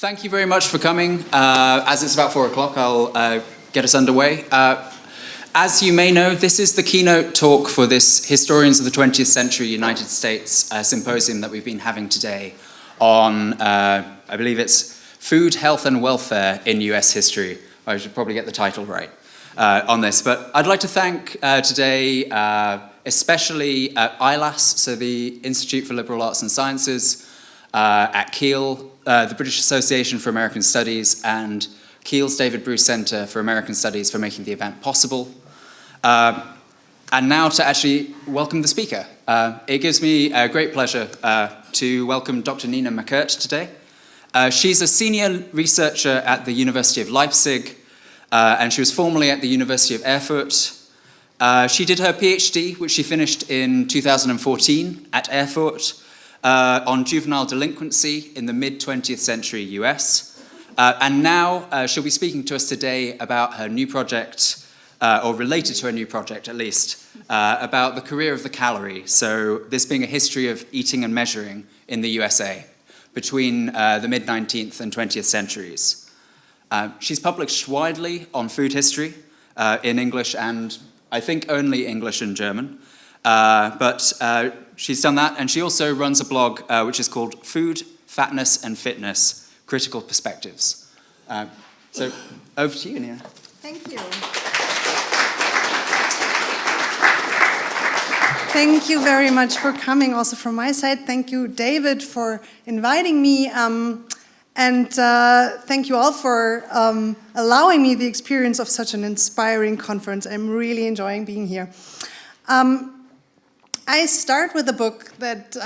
Thank you very much for coming. As it's about 4 o'clock, I'll get us underway. As you may know, this is the keynote talk for this Historians of the 20th Century United States Symposium that we've been having today on, I believe it's Food, Health and Welfare in US History. I should probably get the title right on this. But I'd like to thank today especially ILAS, so the Institute for Liberal Arts and Sciences, at Keele, the British Association for American Studies, and Keele's David Bruce Center for American Studies for making the event possible. And now to actually welcome the speaker. It gives me a great pleasure to welcome Dr. Nina Mukherjee today. She's a senior researcher at the University of Leipzig, and she was formerly at the University of Erfurt. She did her PhD, which she finished in 2014 at Erfurt, on juvenile delinquency in the mid-20th century US. And now she'll be speaking to us today about her new project, or related to her new project at least, about the career of the calorie. So this being a history of eating and measuring in the USA between the mid-19th and 20th centuries. She's published widely on food history in English and I think only English and German. But she's done that, and she also runs a blog which is called Food, Fatness and Fitness, Critical Perspectives. So over to you, Nina. Thank you. Thank you very much for coming also from my side. Thank you, David, for inviting me. And thank you all for allowing me the experience of such an inspiring conference. I'm really enjoying being here. I start with a book that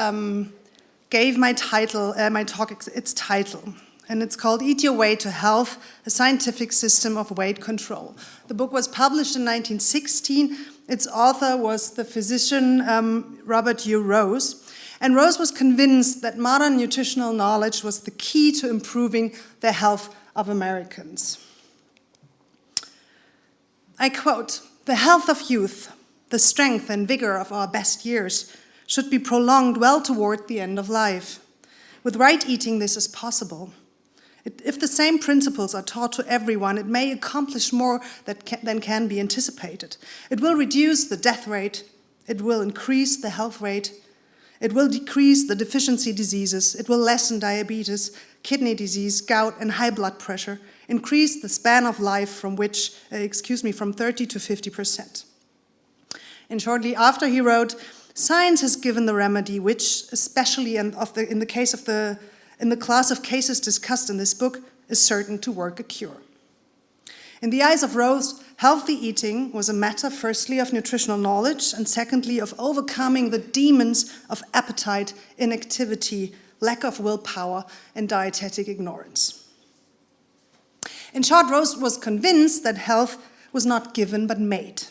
gave my talk its title. And it's called Eat Your Way to Health, A Scientific System of Weight Control. The book was published in 1916. Its author was the physician Robert U. Rose. And Rose was convinced that modern nutritional knowledge was the key to improving the health of Americans. I quote, "The health of youth, the strength and vigor of our best years, should be prolonged well toward the end of life. With right eating, this is possible. If the same principles are taught to everyone, it may accomplish more than can be anticipated. It will reduce the death rate, it will increase the health rate, it will decrease the deficiency diseases, it will lessen diabetes, kidney disease, gout, and high blood pressure, increase the span of life from 30 to 50%. And shortly after he wrote, "Science has given the remedy which, especially in the class of cases discussed in this book, is certain to work a cure." In the eyes of Rose, healthy eating was a matter firstly of nutritional knowledge and secondly of overcoming the demons of appetite, inactivity, lack of willpower, and dietetic ignorance. In short, Rose was convinced that health was not given but made,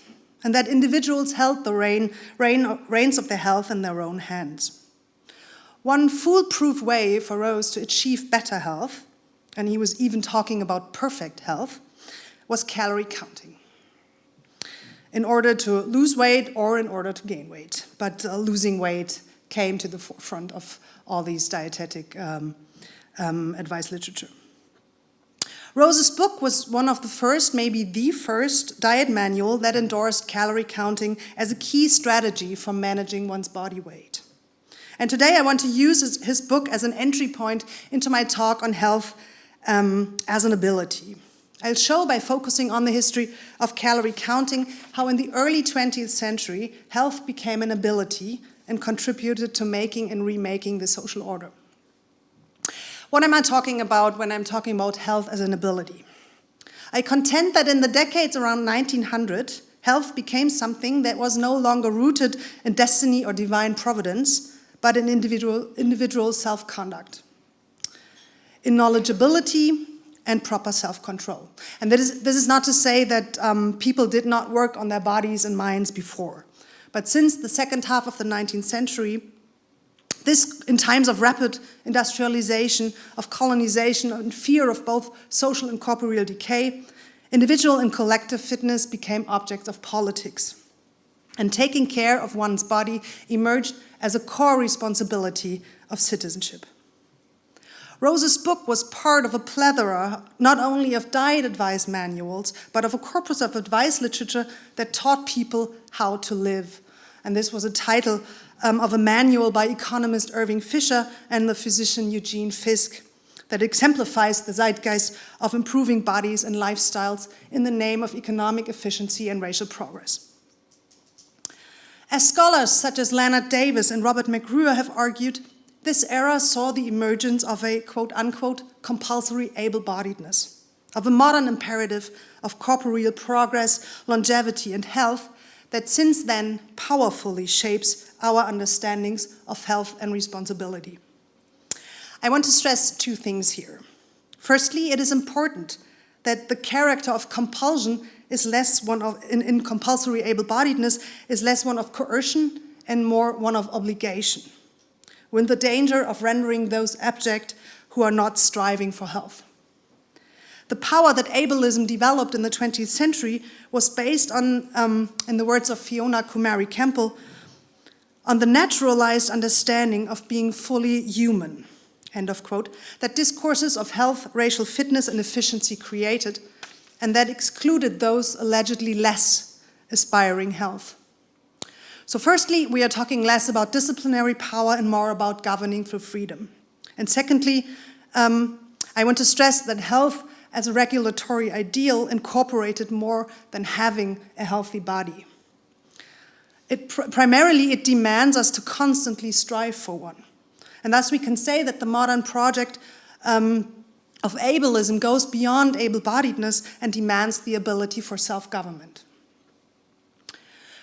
and that individuals held the reins of their health in their own hands. One foolproof way for Rose to achieve better health, and he was even talking about perfect health, was calorie counting. In order to lose weight or in order to gain weight. But losing weight came to the forefront of all these dietetic advice literature. Rose's book was one of the first, maybe the first, diet manual that endorsed calorie counting as a key strategy for managing one's body weight. And today I want to use his book as an entry point into my talk on health as an ability. I'll show by focusing on the history of calorie counting how in the early 20th century, health became an ability and contributed to making and remaking the social order. What am I talking about when I'm talking about health as an ability? I contend that in the decades around 1900, health became something that was no longer rooted in destiny or divine providence, but in individual self-conduct, in knowledgeability and proper self-control. And this is not to say that people did not work on their bodies and minds before. But since the second half of the 19th century, in times of rapid industrialization, of colonization, and fear of both social and corporeal decay, individual and collective fitness became objects of politics. And taking care of one's body emerged as a core responsibility of citizenship. Rose's book was part of a plethora, not only of diet advice manuals, but of a corpus of advice literature that taught people how to live. And this was a title of a manual by economist Irving Fisher and the physician Eugene Fiske that exemplifies the zeitgeist of improving bodies and lifestyles in the name of economic efficiency and racial progress. As scholars such as Leonard Davis and Robert McRuer have argued, this era saw the emergence of a quote-unquote compulsory able-bodiedness, of a modern imperative of corporeal progress, longevity, and health that since then powerfully shapes our understandings of health and responsibility. I want to stress two things here. Firstly, it is important that the character of compulsion is less one of, in compulsory able-bodiedness, is less one of coercion and more one of obligation, with the danger of rendering those abject who are not striving for health. The power that ableism developed in the 20th century was based on, in the words of Fiona Kumari Campbell, on the naturalized understanding of being fully human, end of quote, that discourses of health, racial fitness, and efficiency created, and that excluded those allegedly less aspiring health. So firstly, we are talking less about disciplinary power and more about governing through freedom. And secondly, I want to stress that health as a regulatory ideal incorporated more than having a healthy body. Primarily, it demands us to constantly strive for one. And thus we can say that the modern project of ableism goes beyond able-bodiedness and demands the ability for self-government.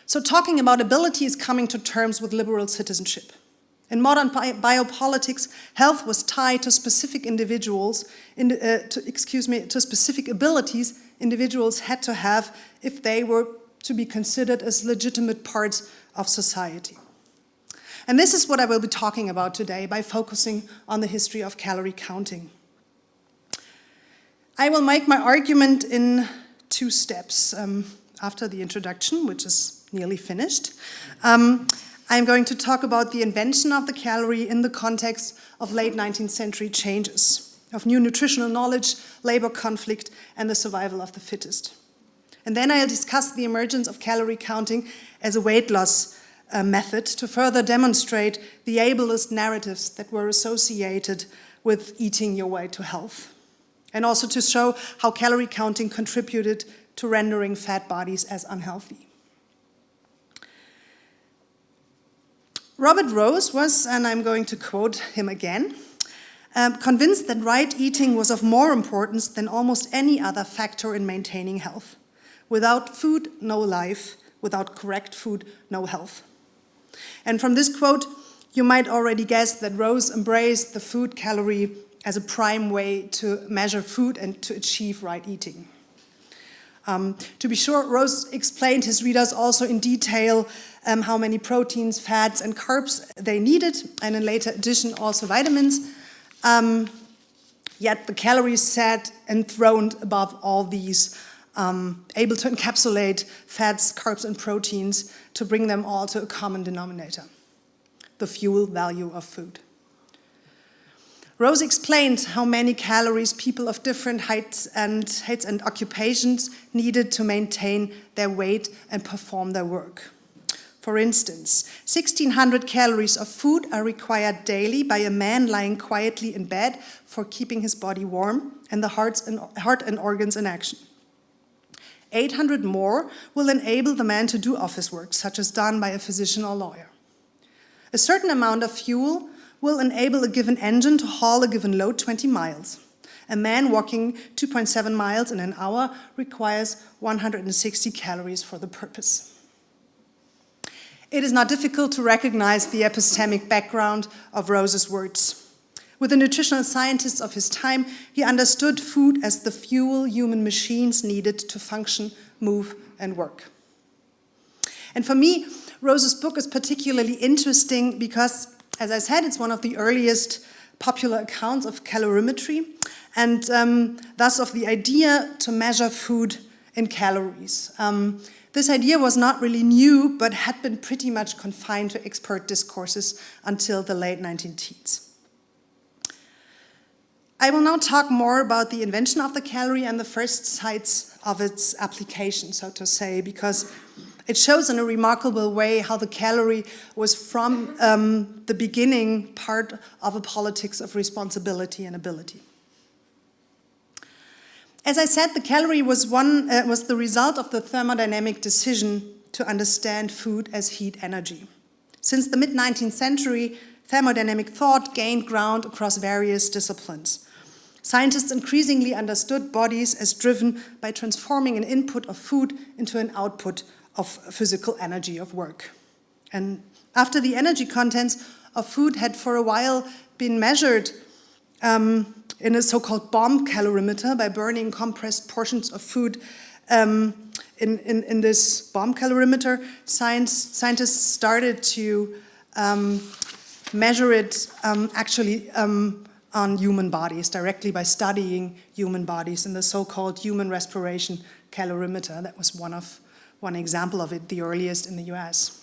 So talking about ability is coming to terms with liberal citizenship. In modern biopolitics, health was tied to specific individuals, to specific abilities individuals had to have if they were to be considered as legitimate parts of society. And this is what I will be talking about today by focusing on the history of calorie counting. I will make my argument in two steps. After the introduction, which is nearly finished, I'm going to talk about the invention of the calorie in the context of late 19th century changes, of new nutritional knowledge, labor conflict, and the survival of the fittest. And then I'll discuss the emergence of calorie counting as a weight loss method to further demonstrate the ableist narratives that were associated with eating your way to health, and also to show how calorie counting contributed to rendering fat bodies as unhealthy. Robert Rose was, and I'm going to quote him again, convinced that right eating was of more importance than almost any other factor in maintaining health. Without food, no life. Without correct food, no health. And from this quote, you might already guess that Rose embraced the food calorie as a prime way to measure food and to achieve right eating. To be sure, Rose explained his readers also in detail how many proteins, fats, and carbs they needed, and in later edition also vitamins. Yet the calories sat enthroned above all these, able to encapsulate fats, carbs, and proteins to bring them all to a common denominator, the fuel value of food. Rose explained how many calories people of different heights and occupations needed to maintain their weight and perform their work. For instance, 1,600 calories of food are required daily by a man lying quietly in bed for keeping his body warm and the heart and organs in action. 800 more will enable the man to do office work, such as done by a physician or lawyer. A certain amount of fuel will enable a given engine to haul a given load 20 miles. A man walking 2.7 miles in an hour requires 160 calories for the purpose. It is not difficult to recognize the epistemic background of Rose's words. With the nutritional scientists of his time, he understood food as the fuel human machines needed to function, move, and work. And for me, Rose's book is particularly interesting because, as I said, it's one of the earliest popular accounts of calorimetry, and thus of the idea to measure food in calories. This idea was not really new, but had been pretty much confined to expert discourses until the late 19 teens. I will now talk more about the invention of the calorie and the first sites of its application, so to say, because it shows in a remarkable way how the calorie was from the beginning part of a politics of responsibility and ability. As I said, the calorie was the result of the thermodynamic decision to understand food as heat energy. Since the mid-19th century, thermodynamic thought gained ground across various disciplines. Scientists increasingly understood bodies as driven by transforming an input of food into an output of physical energy of work. And after the energy contents of food had for a while been measured in a so-called bomb calorimeter by burning compressed portions of food in this bomb calorimeter, scientists started to measure it on human bodies, directly by studying human bodies in the so-called human respiration calorimeter. That was one example of it, the earliest in the US.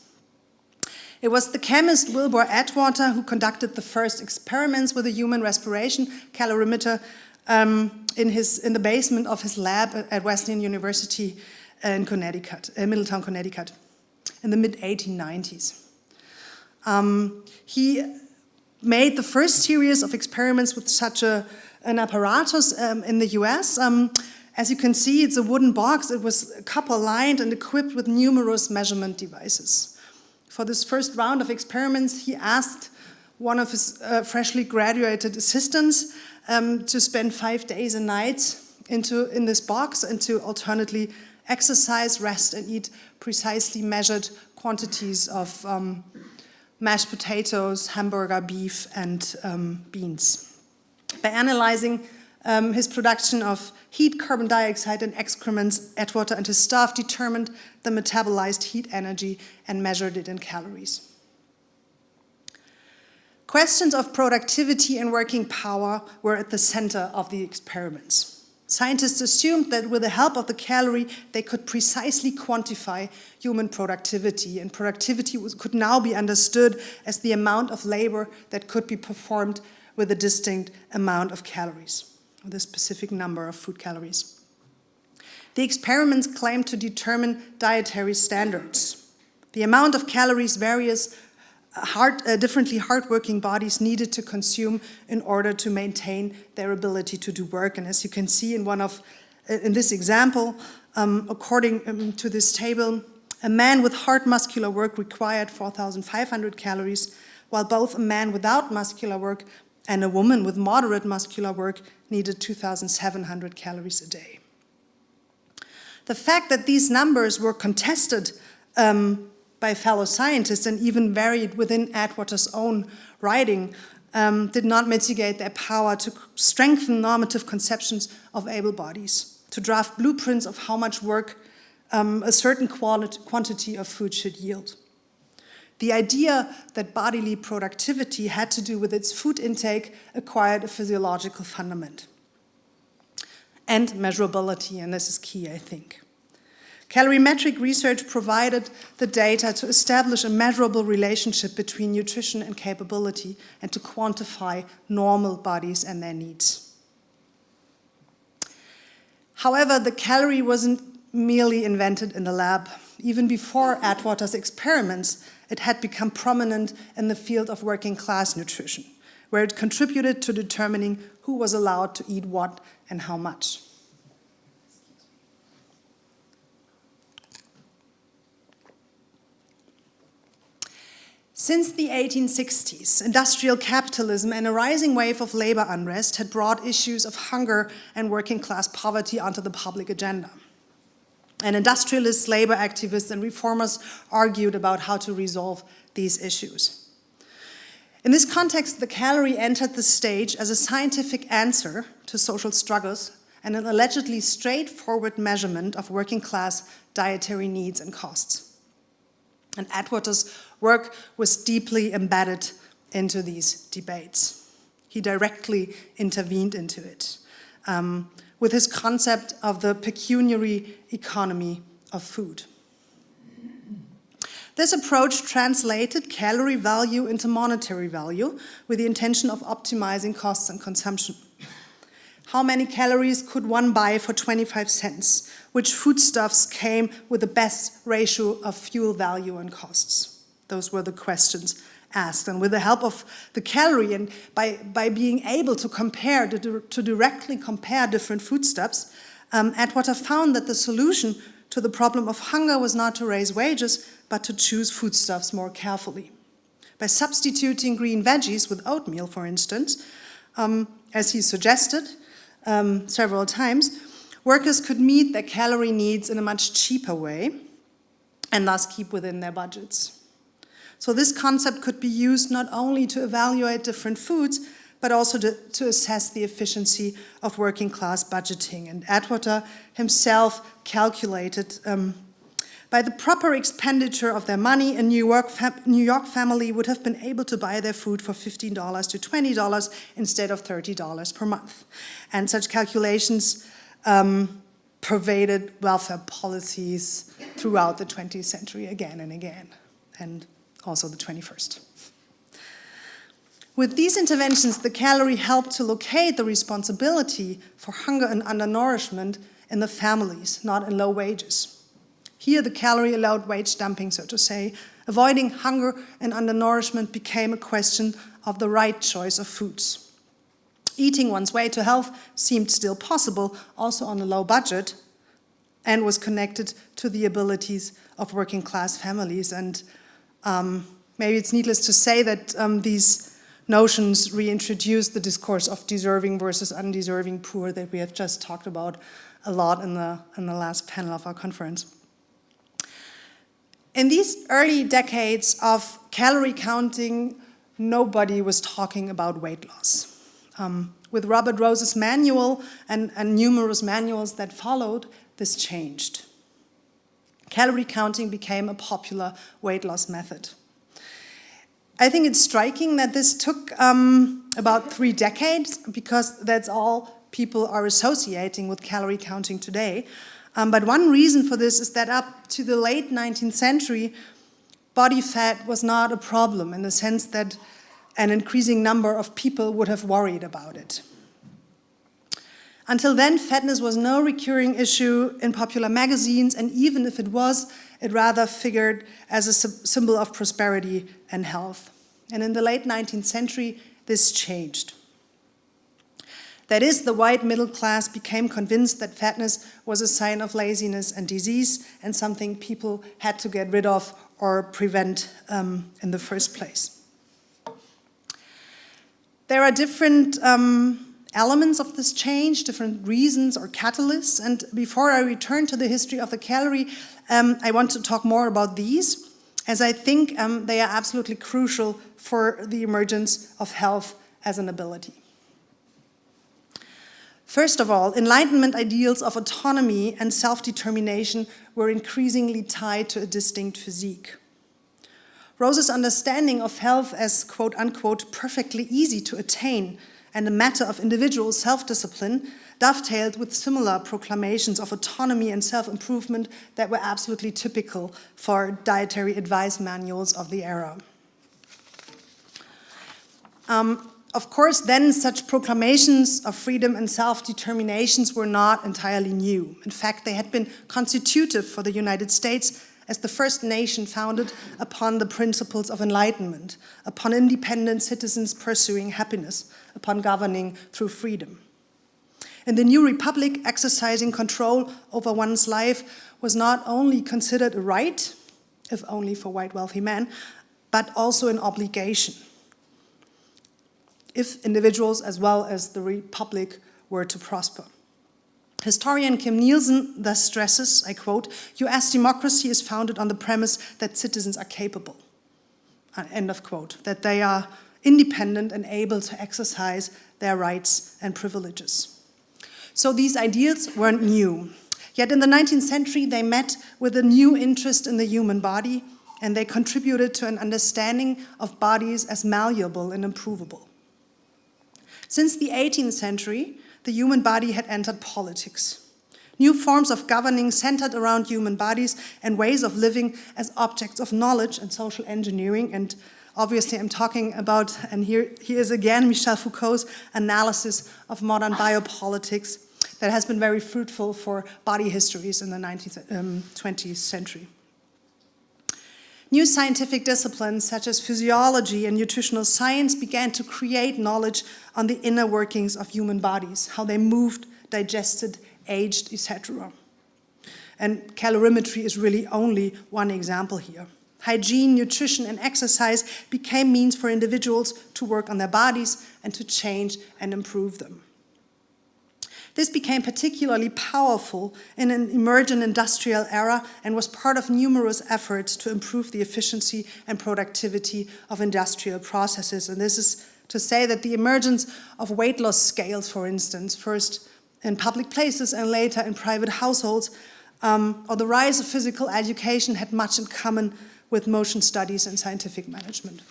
It was the chemist Wilbur Atwater who conducted the first experiments with a human respiration calorimeter in the basement of his lab at Wesleyan University in Connecticut, Middletown, Connecticut, in the mid-1890s. He made the first series of experiments with such an apparatus in the US. As you can see, it's a wooden box. It was copper-lined and equipped with numerous measurement devices. For this first round of experiments, he asked one of his freshly graduated assistants to spend 5 days and nights in this box and to alternately exercise, rest, and eat precisely measured quantities of mashed potatoes, hamburger, beef, and beans. By analyzing his production of heat, carbon dioxide, and excrements, Atwater and his staff determined the metabolized heat energy and measured it in calories. Questions of productivity and working power were at the center of the experiments. Scientists assumed that with the help of the calorie, they could precisely quantify human productivity, and productivity could now be understood as the amount of labor that could be performed with a distinct amount of calories, with a specific number of food calories. The experiments claimed to determine dietary standards. The amount of calories various differently hardworking bodies needed to consume in order to maintain their ability to do work. And as you can see in this example, according to this table, a man with hard muscular work required 4,500 calories, while both a man without muscular work and a woman with moderate muscular work needed 2,700 calories a day. The fact that these numbers were contested by fellow scientists and even varied within Atwater's own writing did not mitigate their power to strengthen normative conceptions of able bodies, to draft blueprints of how much work a certain quantity of food should yield. The idea that bodily productivity had to do with its food intake acquired a physiological fundament. And measurability, and this is key, I think. Calorimetric research provided the data to establish a measurable relationship between nutrition and capability and to quantify normal bodies and their needs. However, the calorie wasn't merely invented in the lab. Even before Atwater's experiments, it had become prominent in the field of working-class nutrition, where it contributed to determining who was allowed to eat what and how much. Since the 1860s, industrial capitalism and a rising wave of labor unrest had brought issues of hunger and working-class poverty onto the public agenda. And industrialists, labor activists, and reformers argued about how to resolve these issues. In this context, the calorie entered the stage as a scientific answer to social struggles and an allegedly straightforward measurement of working-class dietary needs and costs. And Atwater's work was deeply embedded into these debates. He directly intervened into it with his concept of the pecuniary economy of food. This approach translated calorie value into monetary value with the intention of optimizing costs and consumption. How many calories could one buy for 25 cents? Which foodstuffs came with the best ratio of fuel value and costs? Those were the questions asked. And with the help of the calorie and by being able to compare, to directly compare different foodstuffs, Atwater found that the solution to the problem of hunger was not to raise wages, but to choose foodstuffs more carefully. By substituting green veggies with oatmeal, for instance, as he suggested several times, workers could meet their calorie needs in a much cheaper way and thus keep within their budgets. So this concept could be used not only to evaluate different foods, but also to assess the efficiency of working class budgeting. And Atwater himself calculated by the proper expenditure of their money, a New York family would have been able to buy their food for $15 to $20 instead of $30 per month. And such calculations pervaded welfare policies throughout the 20th century again and again, and also the 21st. With these interventions, the Calorie helped to locate the responsibility for hunger and undernourishment in the families, not in low wages. Here, the Calorie allowed wage dumping, so to say. Avoiding hunger and undernourishment became a question of the right choice of foods. Eating one's way to health seemed still possible, also on a low budget, and was connected to the abilities of working class families. And maybe it's needless to say that these notions reintroduced the discourse of deserving versus undeserving poor that we have just talked about a lot in the last panel of our conference. In these early decades of calorie counting, nobody was talking about weight loss. With Robert Rose's manual and numerous manuals that followed, this changed. Calorie counting became a popular weight loss method. I think it's striking that this took about 3 decades, because that's all people are associating with calorie counting today. But one reason for this is that up to the late 19th century, body fat was not a problem in the sense that an increasing number of people would have worried about it. Until then, fatness was no recurring issue in popular magazines, and even if it was, it rather figured as a symbol of prosperity and health. And in the late 19th century, this changed. That is, the white middle class became convinced that fatness was a sign of laziness and disease and something people had to get rid of or prevent in the first place. There are different elements of this change, different reasons or catalysts, and before I return to the history of the calorie, I want to talk more about these, as I think they are absolutely crucial for the emergence of health as an ability. First of all, Enlightenment ideals of autonomy and self-determination were increasingly tied to a distinct physique. Rose's understanding of health as, quote unquote, perfectly easy to attain and a matter of individual self-discipline dovetailed with similar proclamations of autonomy and self-improvement that were absolutely typical for dietary advice manuals of the era. Of course, then such proclamations of freedom and self-determinations were not entirely new. In fact, they had been constitutive for the United States as the first nation founded upon the principles of enlightenment, upon independent citizens pursuing happiness, upon governing through freedom. In the new republic, exercising control over one's life was not only considered a right, if only for white wealthy men, but also an obligation, if individuals as well as the republic were to prosper. Historian Kim Nielsen thus stresses, I quote, "US democracy is founded on the premise that citizens are capable," end of quote, that they are independent and able to exercise their rights and privileges. So these ideals weren't new. Yet in the 19th century, they met with a new interest in the human body, and they contributed to an understanding of bodies as malleable and improvable. Since the 18th century, the human body had entered politics. New forms of governing centered around human bodies and ways of living as objects of knowledge and social engineering, and Obviously, I'm talking about, and here is again Michel Foucault's analysis of modern biopolitics that has been very fruitful for body histories in the 20th century. New scientific disciplines such as physiology and nutritional science began to create knowledge on the inner workings of human bodies, how they moved, digested, aged, etc. And calorimetry is really only one example here. Hygiene, nutrition, and exercise became means for individuals to work on their bodies and to change and improve them. This became particularly powerful in an emergent industrial era and was part of numerous efforts to improve the efficiency and productivity of industrial processes. And this is to say that the emergence of weight loss scales, for instance, first in public places and later in private households, or the rise of physical education had much in common with motion studies and scientific management.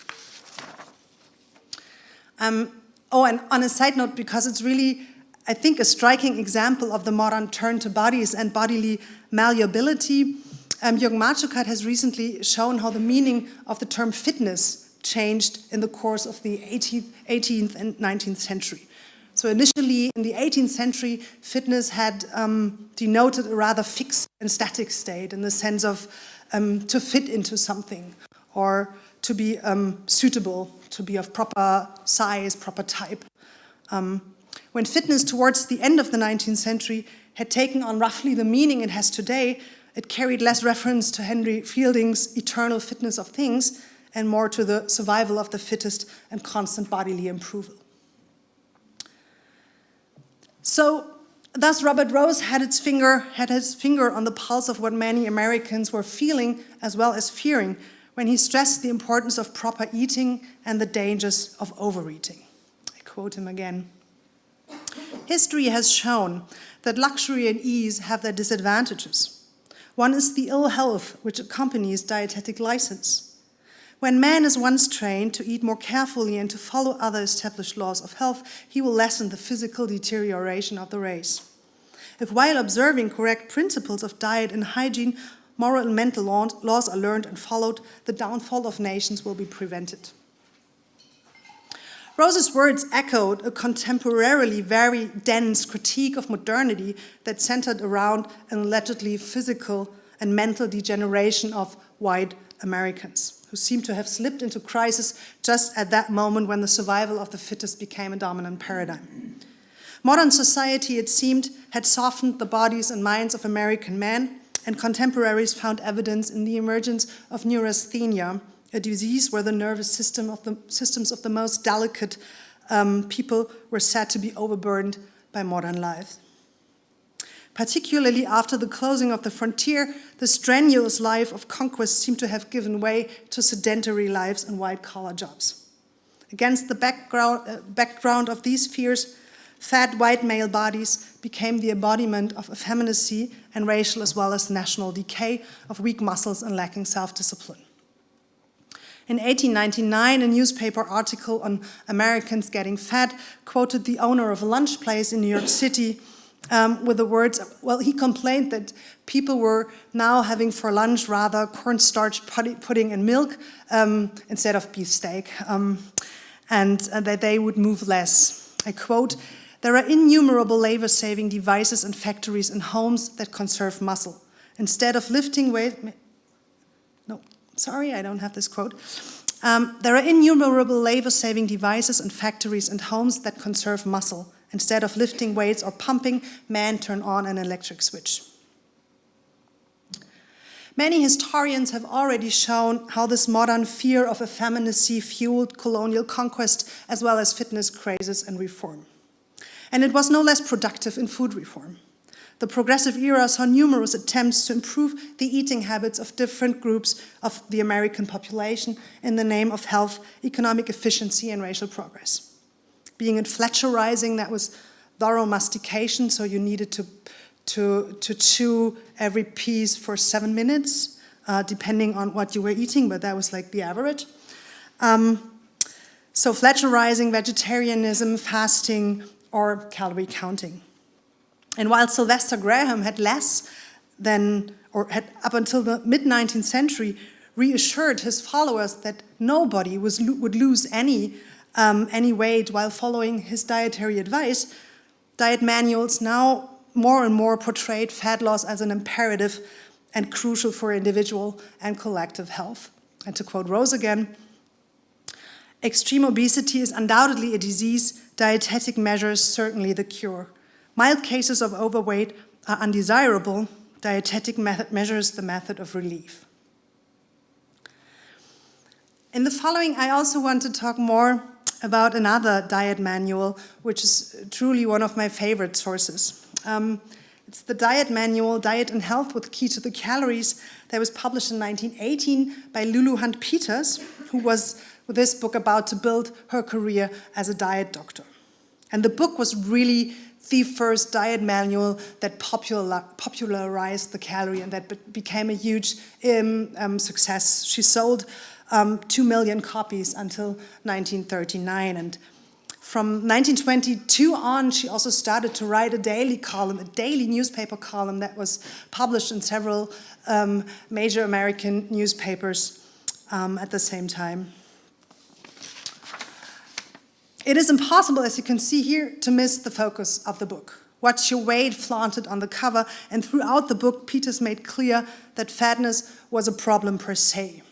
And on a side note, because it's really, I think, a striking example of the modern turn to bodies and bodily malleability, Jürgen Marczukát has recently shown how the meaning of the term fitness changed in the course of the 18th and 19th century. So initially, in the 18th century, fitness had denoted a rather fixed and static state in the sense of to fit into something or to be suitable, to be of proper size, proper type. When fitness towards the end of the 19th century had taken on roughly the meaning it has today, it carried less reference to Henry Fielding's eternal fitness of things and more to the survival of the fittest and constant bodily improvement. So, thus Robert Rose had his finger on the pulse of what many Americans were feeling as well as fearing when he stressed the importance of proper eating and the dangers of overeating. I quote him again. History has shown that luxury and ease have their disadvantages. One is the ill health which accompanies dietetic license. When man is once trained to eat more carefully and to follow other established laws of health, he will lessen the physical deterioration of the race. If while observing correct principles of diet and hygiene, moral and mental laws are learned and followed, the downfall of nations will be prevented. Rose's words echoed a contemporarily very dense critique of modernity that centered around an allegedly physical and mental degeneration of white Americans, who seem to have slipped into crisis just at that moment when the survival of the fittest became a dominant paradigm. Modern society, it seemed, had softened the bodies and minds of American men, and contemporaries found evidence in the emergence of neurasthenia, a disease where the nervous systems of the most delicate people were said to be overburdened by modern life. Particularly after the closing of the frontier, the strenuous life of conquest seemed to have given way to sedentary lives and white-collar jobs. Against the background of these fears, fat white male bodies became the embodiment of effeminacy and racial as well as national decay of weak muscles and lacking self-discipline. In 1899, a newspaper article on Americans getting fat quoted the owner of a lunch place in New York City with the words, well, he complained that people were now having for lunch rather cornstarch pudding and milk instead of beefsteak, and that they would move less. I quote, "There are innumerable labor-saving devices in factories and homes that conserve muscle. Instead of lifting weight..." No, sorry, I don't have this quote. "There are innumerable labor-saving devices in factories and homes that conserve muscle. Instead of lifting weights or pumping, men turn on an electric switch." Many historians have already shown how this modern fear of effeminacy fueled colonial conquest as well as fitness crazes and reform. And it was no less productive in food reform. The progressive era saw numerous attempts to improve the eating habits of different groups of the American population in the name of health, economic efficiency, and racial progress. Being it Fletcherizing, that was thorough mastication, so you needed to chew every piece for 7 minutes, depending on what you were eating, but that was like the average. So Fletcherizing, vegetarianism, fasting, or calorie counting. And while Sylvester Graham had less than, or had up until the mid-19th century, reassured his followers that nobody would lose any weight while following his dietary advice, diet manuals now more and more portrayed fat loss as an imperative and crucial for individual and collective health. And to quote Rose again, extreme obesity is undoubtedly a disease, dietetic measures certainly the cure. Mild cases of overweight are undesirable, dietetic measures the method of relief. In the following, I also want to talk more about another diet manual, which is truly one of my favorite sources. It's the diet manual, Diet and Health with Key to the Calories, that was published in 1918 by Lulu Hunt Peters, who was, with this book, about to build her career as a diet doctor. And the book was really the first diet manual that popularized the calorie and that became a huge success. She sold 2 million copies until 1939. And from 1922 on, she also started to write a daily column, a daily newspaper column that was published in several major American newspapers at the same time. It is impossible, as you can see here, to miss the focus of the book. Watch Your Weight flaunted on the cover, and throughout the book, Peters made clear that fatness was a problem per se.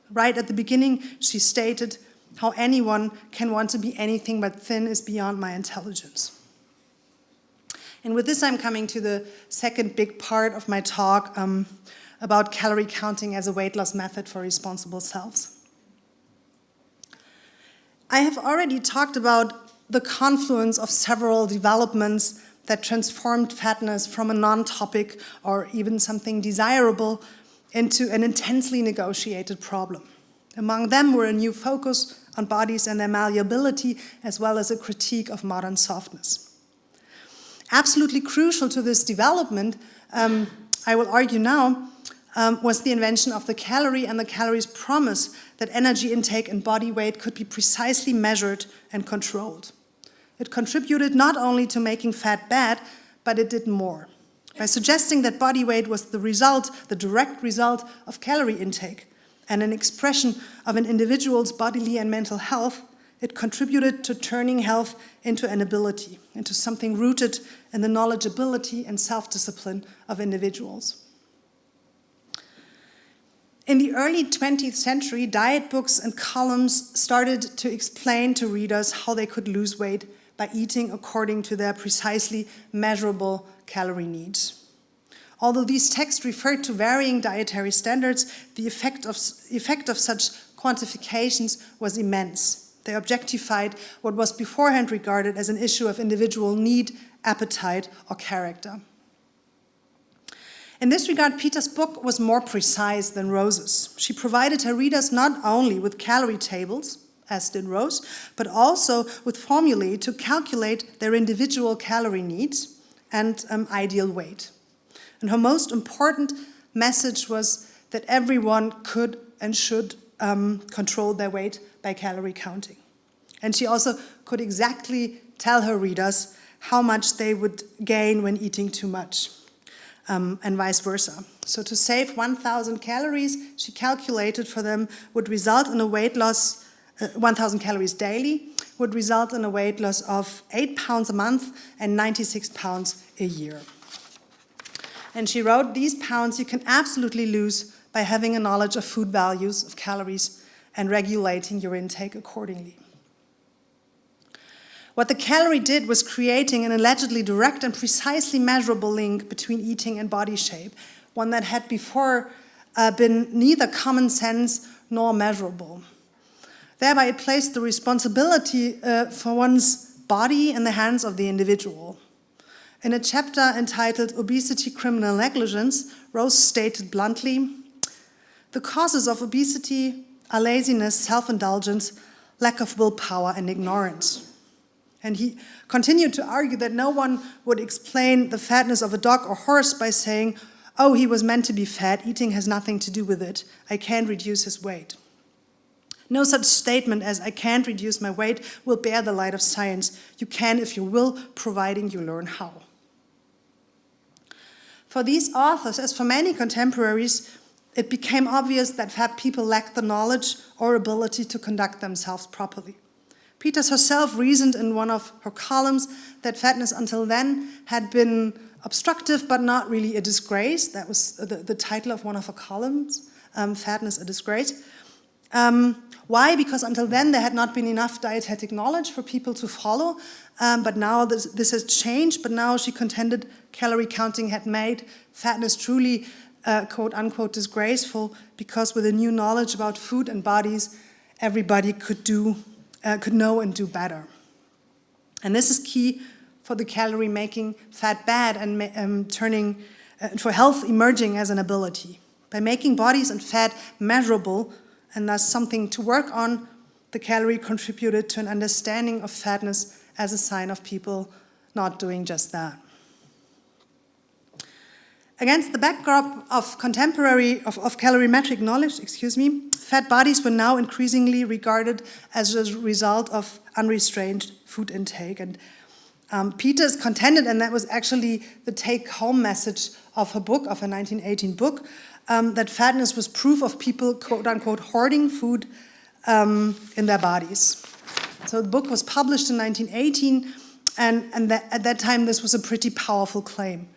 Right at the beginning, she stated, "How anyone can want to be anything but thin is beyond my intelligence." And with this, I'm coming to the second big part of my talk about calorie counting as a weight loss method for responsible selves. I have already talked about the confluence of several developments that transformed fatness from a non-topic or even something desirable into an intensely negotiated problem. Among them were a new focus on bodies and their malleability, as well as a critique of modern softness. Absolutely crucial to this development, I will argue now, was the invention of the calorie and the calorie's promise that energy intake and body weight could be precisely measured and controlled. It contributed not only to making fat bad, but it did more. By suggesting that body weight was the direct result of calorie intake and an expression of an individual's bodily and mental health, it contributed to turning health into an ability, into something rooted in the knowledgeability and self-discipline of individuals. In the early 20th century, diet books and columns started to explain to readers how they could lose weight by eating according to their precisely measurable calorie needs. Although these texts referred to varying dietary standards, the effect of such quantifications was immense. They objectified what was beforehand regarded as an issue of individual need, appetite, or character. In this regard, Peters' book was more precise than Rose's. She provided her readers not only with calorie tables, as did Rose, but also with formulae to calculate their individual calorie needs and ideal weight. And her most important message was that everyone could and should control their weight by calorie counting. And she also could exactly tell her readers how much they would gain when eating too much. And vice versa. So to save 1,000 calories, she calculated for them would result in a weight loss, 1,000 calories daily, would result in a weight loss of 8 pounds a month and 96 pounds a year. And she wrote, "These pounds you can absolutely lose by having a knowledge of food values, of calories, and regulating your intake accordingly." What the calorie did was creating an allegedly direct and precisely measurable link between eating and body shape, one that had before been neither common sense nor measurable. Thereby, it placed the responsibility for one's body in the hands of the individual. In a chapter entitled "Obesity, Criminal Negligence," Rose stated bluntly, "The causes of obesity are laziness, self-indulgence, lack of willpower, and ignorance." And he continued to argue that no one would explain the fatness of a dog or horse by saying, "Oh, he was meant to be fat, eating has nothing to do with it, I can't reduce his weight." No such statement as "I can't reduce my weight" will bear the light of science. You can if you will, providing you learn how. For these authors, as for many contemporaries, it became obvious that fat people lacked the knowledge or ability to conduct themselves properly. Peters herself reasoned in one of her columns that fatness until then had been obstructive but not really a disgrace. That was the title of one of her columns, Fatness a Disgrace. Why? Because until then there had not been enough dietetic knowledge for people to follow, but now this has changed. But now she contended calorie counting had made fatness truly quote-unquote disgraceful, because with the new knowledge about food and bodies, everybody could know and do better. And this is key for the calorie making fat bad and turning for health emerging as an ability. By making bodies and fat measurable and thus something to work on, the calorie contributed to an understanding of fatness as a sign of people not doing just that. Against the backdrop of calorimetric knowledge, fat bodies were now increasingly regarded as a result of unrestrained food intake. And Peters contended, and that was actually the take-home message of her book, of her 1918 book, that fatness was proof of people, quote-unquote, hoarding food in their bodies. So the book was published in 1918, and at that time this was a pretty powerful claim.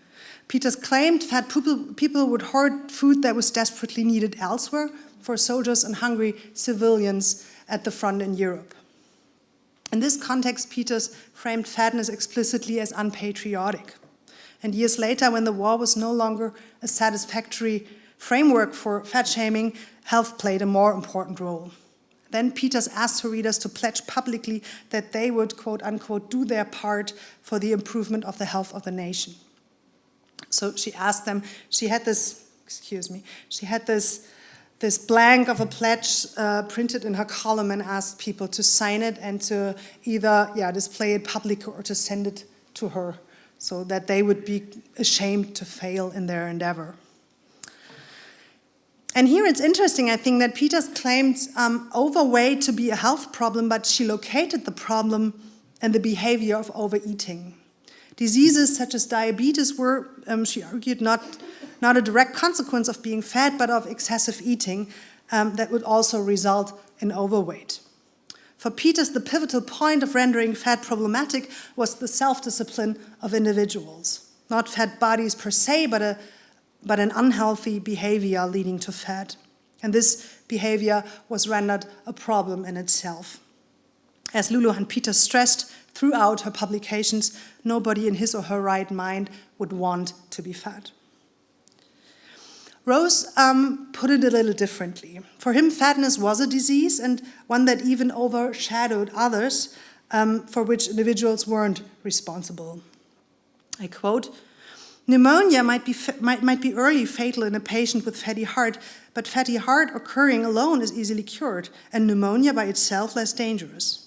Peters claimed fat people would hoard food that was desperately needed elsewhere for soldiers and hungry civilians at the front in Europe. In this context, Peters framed fatness explicitly as unpatriotic. And years later, when the war was no longer a satisfactory framework for fat shaming, health played a more important role. Then Peters asked her readers to pledge publicly that they would, quote unquote, do their part for the improvement of the health of the nation. So she asked them, she had this blank of a pledge printed in her column and asked people to sign it and to either display it publicly or to send it to her so that they would be ashamed to fail in their endeavor. And here it's interesting, I think, that Peters claimed overweight to be a health problem, but she located the problem in the behavior of overeating. Diseases such as diabetes were, she argued, not a direct consequence of being fat, but of excessive eating that would also result in overweight. For Peters, the pivotal point of rendering fat problematic was the self-discipline of individuals, not fat bodies per se, but an unhealthy behavior leading to fat. And this behavior was rendered a problem in itself. As Luluhan Peters stressed throughout her publications, nobody in his or her right mind would want to be fat. Rose put it a little differently. For him, fatness was a disease, and one that even overshadowed others for which individuals weren't responsible. I quote, "Pneumonia might be early fatal in a patient with fatty heart, but fatty heart occurring alone is easily cured, and pneumonia by itself less dangerous.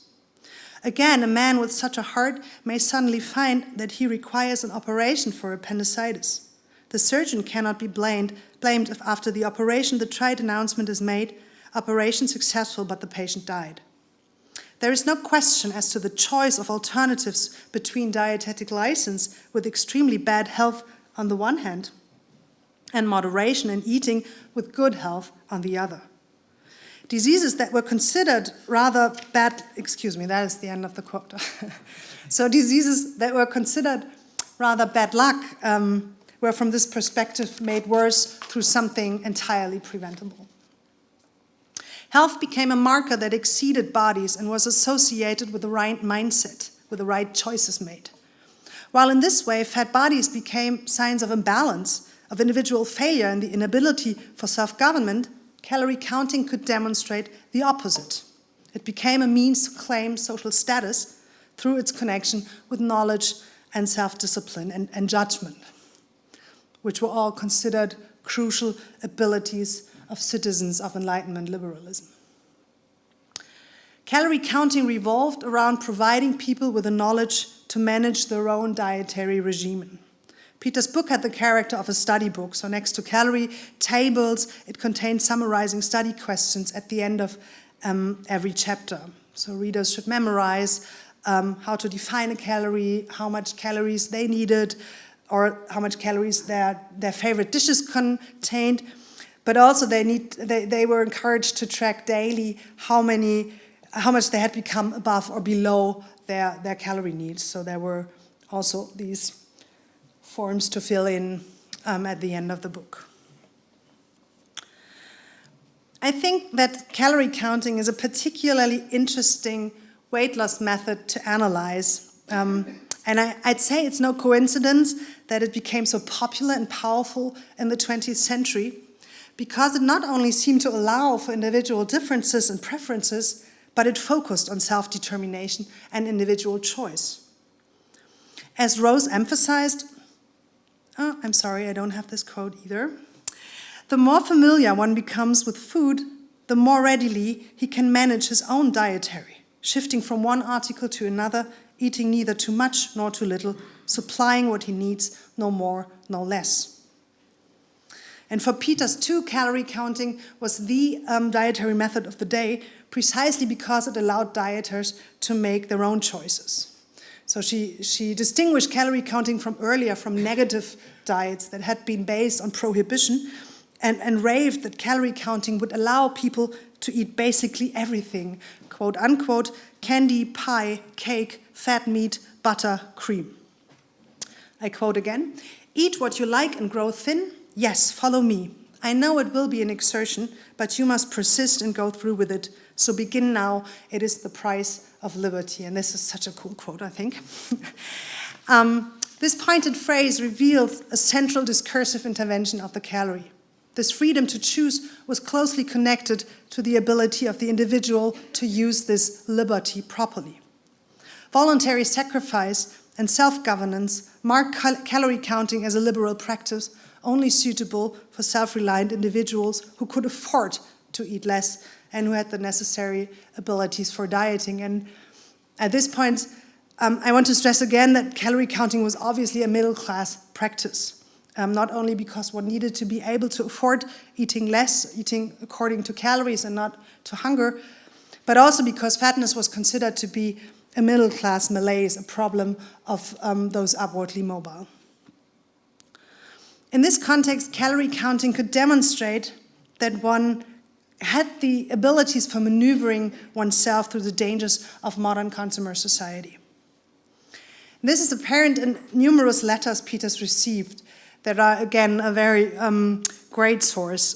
Again, a man with such a heart may suddenly find that he requires an operation for appendicitis. The surgeon cannot be blamed if after the operation the trite announcement is made, operation successful, but the patient died. There is no question as to the choice of alternatives between dietetic license with extremely bad health on the one hand and moderation in eating with good health on the other. Diseases that were considered rather bad, that is the end of the quote. So diseases that were considered rather bad luck were from this perspective made worse through something entirely preventable. Health became a marker that exceeded bodies and was associated with the right mindset, with the right choices made. While in this way, fat bodies became signs of imbalance, of individual failure and the inability for self-government, calorie counting could demonstrate the opposite. It became a means to claim social status through its connection with knowledge and self-discipline and judgment, which were all considered crucial abilities of citizens of Enlightenment liberalism. Calorie counting revolved around providing people with the knowledge to manage their own dietary regimen. Peters' book had the character of a study book, so next to calorie tables, it contained summarizing study questions at the end of every chapter. So readers should memorize how to define a calorie, how much calories they needed, or how much calories their favorite dishes contained. But also they were encouraged to track daily how much they had become above or below their calorie needs. So there were also these forms to fill in at the end of the book. I think that calorie counting is a particularly interesting weight loss method to analyze. And I'd say it's no coincidence that it became so popular and powerful in the 20th century, because it not only seemed to allow for individual differences and preferences, but it focused on self-determination and individual choice. As Rose emphasized, I'm sorry, I don't have this quote either. The more familiar one becomes with food, the more readily he can manage his own dietary, shifting from one article to another, eating neither too much nor too little, supplying what he needs, no more, no less. And for Peters too, calorie counting was the dietary method of the day, precisely because it allowed dieters to make their own choices. So she distinguished calorie counting from negative diets that had been based on prohibition, and raved that calorie counting would allow people to eat basically everything, quote unquote, candy, pie, cake, fat meat, butter, cream. I quote again, "Eat what you like and grow thin. Yes, follow me. I know it will be an exertion, but you must persist and go through with it. So begin now. It is the price of liberty." And this is such a cool quote, I think. This pointed phrase reveals a central discursive intervention of the calorie. This freedom to choose was closely connected to the ability of the individual to use this liberty properly. Voluntary sacrifice and self-governance mark calorie counting as a liberal practice only suitable for self-reliant individuals who could afford to eat less and who had the necessary abilities for dieting. And at this point, I want to stress again that calorie counting was obviously a middle-class practice. Not only because one needed to be able to afford eating less, eating according to calories and not to hunger, but also because fatness was considered to be a middle-class malaise, a problem of those upwardly mobile. In this context, calorie counting could demonstrate that one had the abilities for maneuvering oneself through the dangers of modern consumer society. This is apparent in numerous letters Peters received that are, again, a very great source.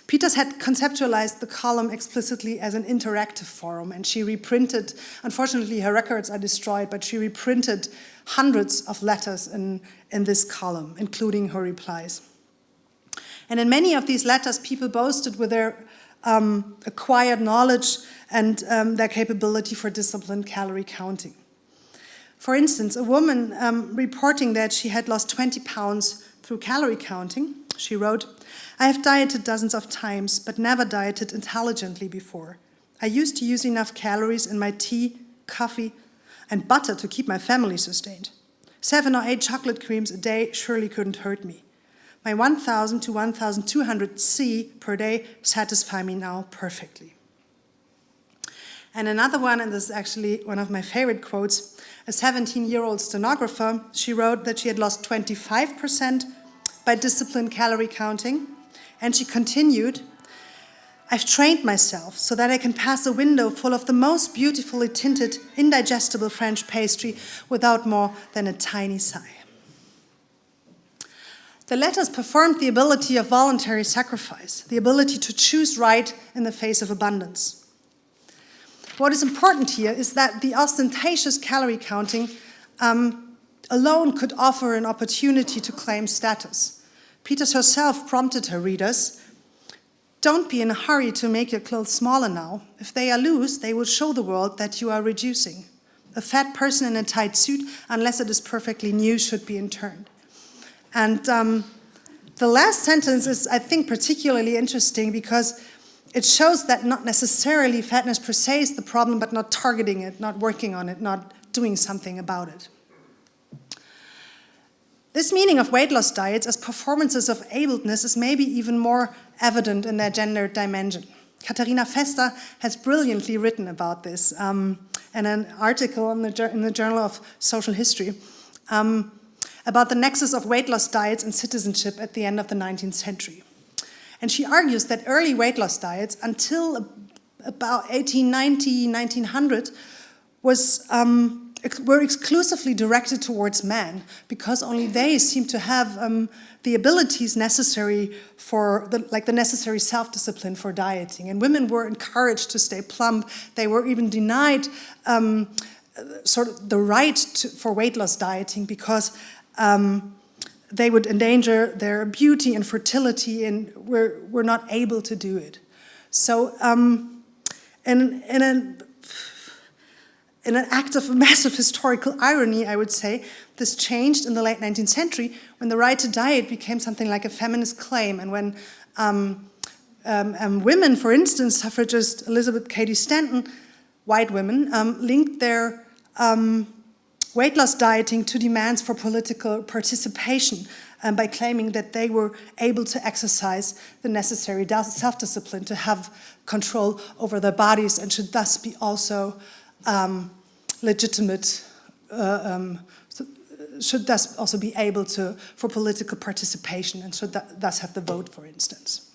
Peters had conceptualized the column explicitly as an interactive forum, and she reprinted, unfortunately her records are destroyed, but she reprinted hundreds of letters in this column, including her replies. And in many of these letters, people boasted with their acquired knowledge and their capability for disciplined calorie counting. For instance, a woman reporting that she had lost 20 pounds through calorie counting, she wrote, "I have dieted dozens of times, but never dieted intelligently before. I used to use enough calories in my tea, coffee, and butter to keep my family sustained. 7 or 8 chocolate creams a day surely couldn't hurt me. My 1,000 to 1,200 C per day satisfy me now perfectly." And another one, and this is actually one of my favorite quotes, a 17-year-old stenographer, she wrote that she had lost 25% by disciplined calorie counting, and she continued, "I've trained myself so that I can pass a window full of the most beautifully tinted, indigestible French pastry without more than a tiny sigh." The letters performed the ability of voluntary sacrifice, the ability to choose right in the face of abundance. What is important here is that the ostentatious calorie counting alone could offer an opportunity to claim status. Peters herself prompted her readers, "Don't be in a hurry to make your clothes smaller now. If they are loose, they will show the world that you are reducing. A fat person in a tight suit, unless it is perfectly new, should be interned." And the last sentence is, I think, particularly interesting because it shows that not necessarily fatness per se is the problem, but not targeting it, not working on it, not doing something about it. This meaning of weight loss diets as performances of ableness is maybe even more evident in their gendered dimension. Katharina Fester has brilliantly written about this in an article in the Journal of Social History about the nexus of weight loss diets and citizenship at the end of the 19th century. And she argues that early weight loss diets until about 1890, 1900 were exclusively directed towards men, because only they seemed to have the abilities necessary for the necessary self-discipline for dieting. And women were encouraged to stay plump. They were even denied sort of the right for weight loss dieting, because they would endanger their beauty and fertility, and were not able to do it. So in an act of massive historical irony, I would say, this changed in the late 19th century when the right to diet became something like a feminist claim, and when women, for instance, suffragist Elizabeth Cady Stanton, white women, linked their weight loss dieting to demands for political participation, by claiming that they were able to exercise the necessary self-discipline to have control over their bodies, and should thus be also legitimate, should thus also be able for political participation, and should thus have the vote, for instance.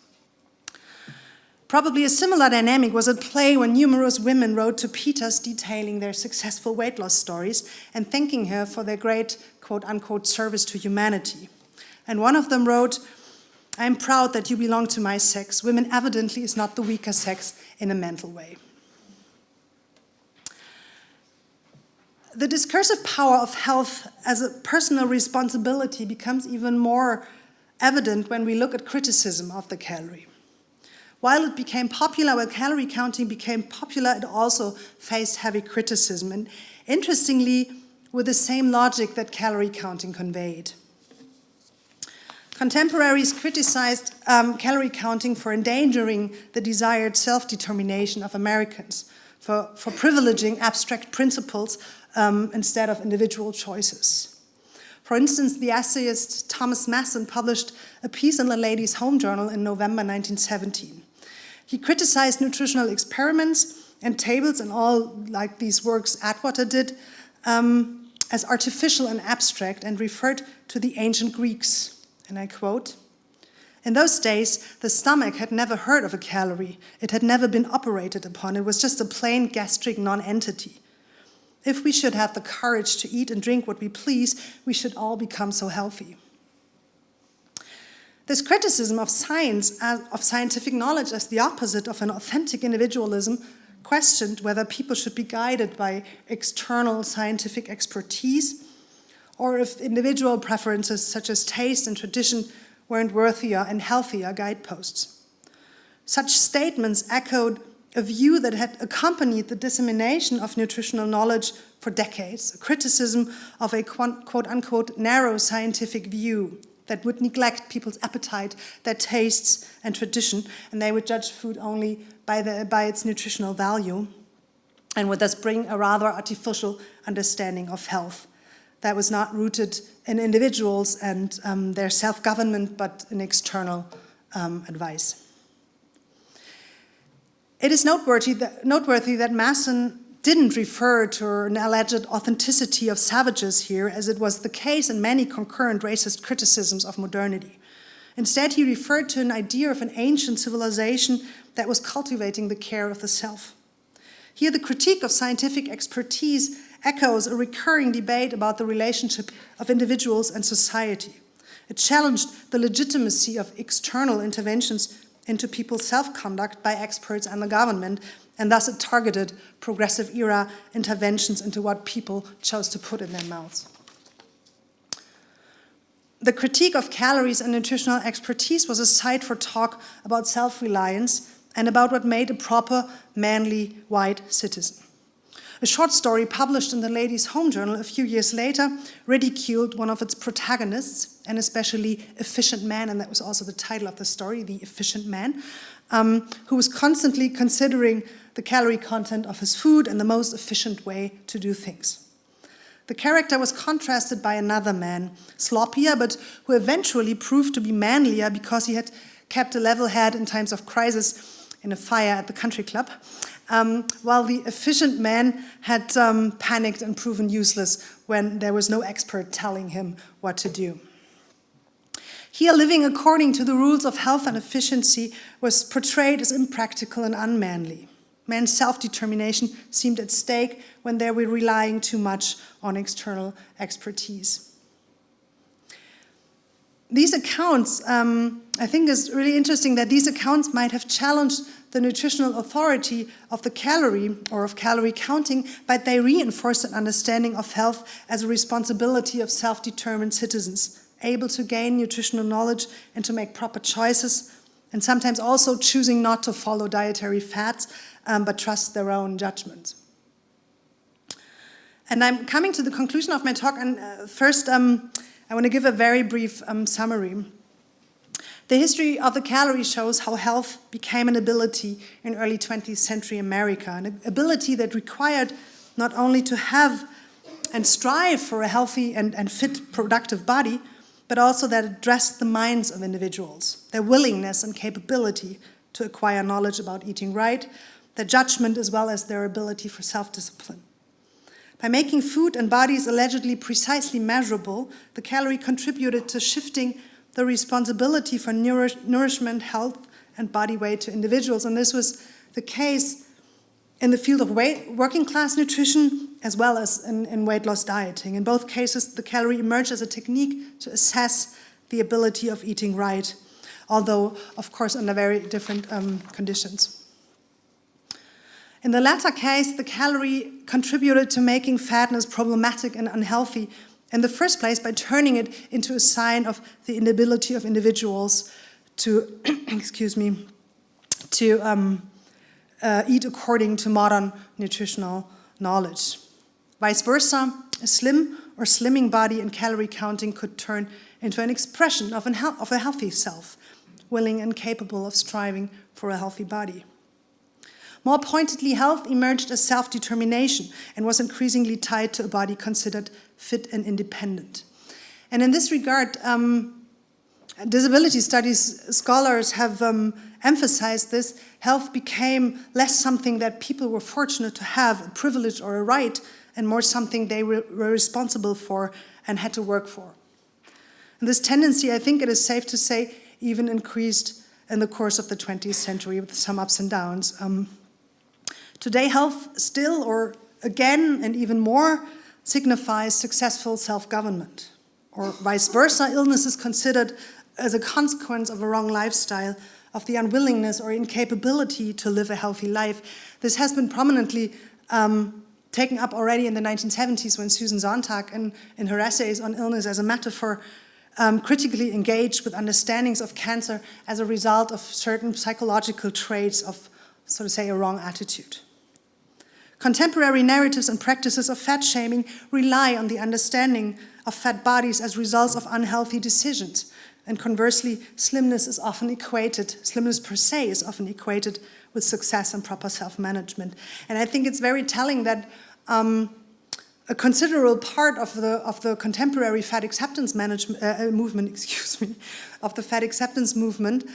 Probably a similar dynamic was at play when numerous women wrote to Peters detailing their successful weight loss stories and thanking her for their great, quote-unquote, service to humanity. And one of them wrote, "I am proud that you belong to my sex. Women evidently is not the weaker sex in a mental way." The discursive power of health as a personal responsibility becomes even more evident when we look at criticism of the calorie. While it became popular, while calorie counting became popular, it also faced heavy criticism, and interestingly, with the same logic that calorie counting conveyed. Contemporaries criticized calorie counting for endangering the desired self-determination of Americans, for privileging abstract principles instead of individual choices. For instance, the essayist Thomas Masson published a piece in the Ladies' Home Journal in November 1917. He criticized nutritional experiments and tables and all, like these works Atwater did, as artificial and abstract, and referred to the ancient Greeks. And I quote, "In those days, the stomach had never heard of a calorie. It had never been operated upon. It was just a plain gastric non-entity. If we should have the courage to eat and drink what we please, we should all become so healthy." This criticism of science, of scientific knowledge as the opposite of an authentic individualism, questioned whether people should be guided by external scientific expertise, or if individual preferences such as taste and tradition weren't worthier and healthier guideposts. Such statements echoed a view that had accompanied the dissemination of nutritional knowledge for decades, a criticism of a quote-unquote narrow scientific view that would neglect people's appetite, their tastes and tradition, and they would judge food only by its nutritional value, and would thus bring a rather artificial understanding of health that was not rooted in individuals and their self-government, but in external advice. It is noteworthy that Masson didn't refer to an alleged authenticity of savages here, as it was the case in many concurrent racist criticisms of modernity. Instead, he referred to an idea of an ancient civilization that was cultivating the care of the self. Here, the critique of scientific expertise echoes a recurring debate about the relationship of individuals and society. It challenged the legitimacy of external interventions into people's self-conduct by experts and the government, and thus it targeted progressive era interventions into what people chose to put in their mouths. The critique of calories and nutritional expertise was a site for talk about self-reliance and about what made a proper, manly, white citizen. A short story published in the Ladies' Home Journal a few years later ridiculed one of its protagonists, an especially efficient man, and that was also the title of the story, The Efficient Man, who was constantly considering the calorie content of his food and the most efficient way to do things. The character was contrasted by another man, sloppier, but who eventually proved to be manlier because he had kept a level head in times of crisis in a fire at the country club, while the efficient man had panicked and proven useless when there was no expert telling him what to do. Here, living according to the rules of health and efficiency was portrayed as impractical and unmanly. Man's self-determination seemed at stake when they were relying too much on external expertise. These accounts, I think it's really interesting that these accounts might have challenged the nutritional authority of the calorie or of calorie counting, but they reinforced an understanding of health as a responsibility of self-determined citizens, able to gain nutritional knowledge and to make proper choices, and sometimes also choosing not to follow dietary fads, but trust their own judgment. And I'm coming to the conclusion of my talk, and first I want to give a very brief summary. The history of the calorie shows how health became an ability in early 20th century America, an ability that required not only to have and strive for a healthy and fit, productive body, but also that addressed the minds of individuals, their willingness and capability to acquire knowledge about eating right, their judgment as well as their ability for self-discipline. By making food and bodies allegedly precisely measurable, the calorie contributed to shifting the responsibility for nourishment, health, and body weight to individuals. And this was the case in the field of working class nutrition as well as in weight loss dieting. In both cases, the calorie emerged as a technique to assess the ability of eating right, although, of course, under very different conditions. In the latter case, the calorie contributed to making fatness problematic and unhealthy in the first place by turning it into a sign of the inability of individuals to, eat according to modern nutritional knowledge. Vice versa, a slim or slimming body in calorie counting could turn into an expression of a healthy self, willing and capable of striving for a healthy body. More pointedly, health emerged as self-determination and was increasingly tied to a body considered fit and independent. And in this regard, disability studies scholars have emphasized this. Health became less something that people were fortunate to have, a privilege or a right, and more something they were responsible for and had to work for. And this tendency, I think it is safe to say, even increased in the course of the 20th century with some ups and downs. Today, health still, or again, and even more, signifies successful self-government. Or vice versa, illness is considered as a consequence of a wrong lifestyle, of the unwillingness or incapability to live a healthy life. This has been prominently taken up already in the 1970s when Susan Sontag, in her essays on illness as a metaphor, critically engaged with understandings of cancer as a result of certain psychological traits of, so to say, a wrong attitude. Contemporary narratives and practices of fat shaming rely on the understanding of fat bodies as results of unhealthy decisions. And conversely, slimness per se is often equated with success and proper self-management. And I think it's very telling that a considerable part of the contemporary fat acceptance movement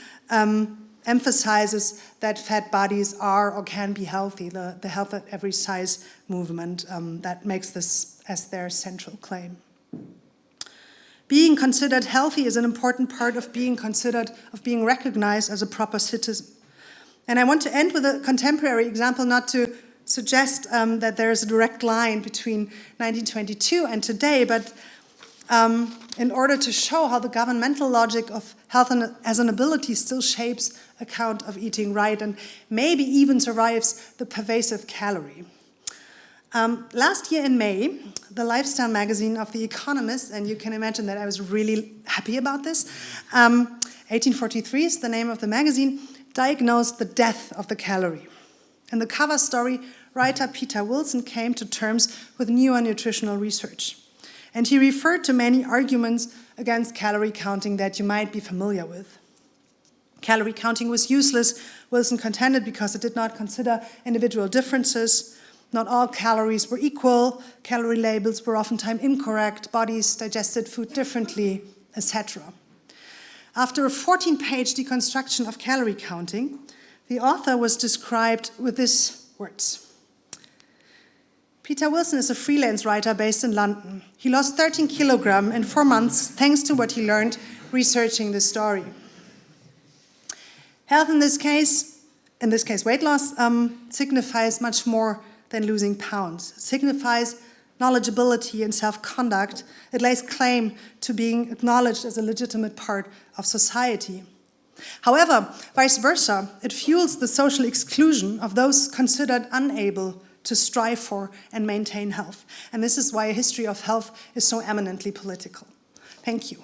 emphasizes that fat bodies are or can be healthy, the health at every size movement that makes this as their central claim. Being considered healthy is an important part of being recognized as a proper citizen. And I want to end with a contemporary example, not to suggest that there is a direct line between 1922 and today, but in order to show how the governmental logic of health as an ability still shapes account of eating right and maybe even survives the pervasive calorie. Last year in May, the lifestyle magazine of The Economist, and you can imagine that I was really happy about this, 1843 is the name of the magazine, diagnosed the death of the calorie. In the cover story, writer Peter Wilson came to terms with newer nutritional research. And he referred to many arguments against calorie counting that you might be familiar with. Calorie counting was useless, Wilson contended, because it did not consider individual differences. Not all calories were equal, calorie labels were oftentimes incorrect, bodies digested food differently, etc. After a 14-page deconstruction of calorie counting, the author was described with these words. Peter Wilson is a freelance writer based in London. He lost 13 kilograms in 4 months thanks to what he learned researching the story. Health in this case weight loss, signifies much more than losing pounds. It signifies knowledgeability and self-conduct. It lays claim to being acknowledged as a legitimate part of society. However, vice versa, it fuels the social exclusion of those considered unable to strive for and maintain health. And this is why a history of health is so eminently political. Thank you.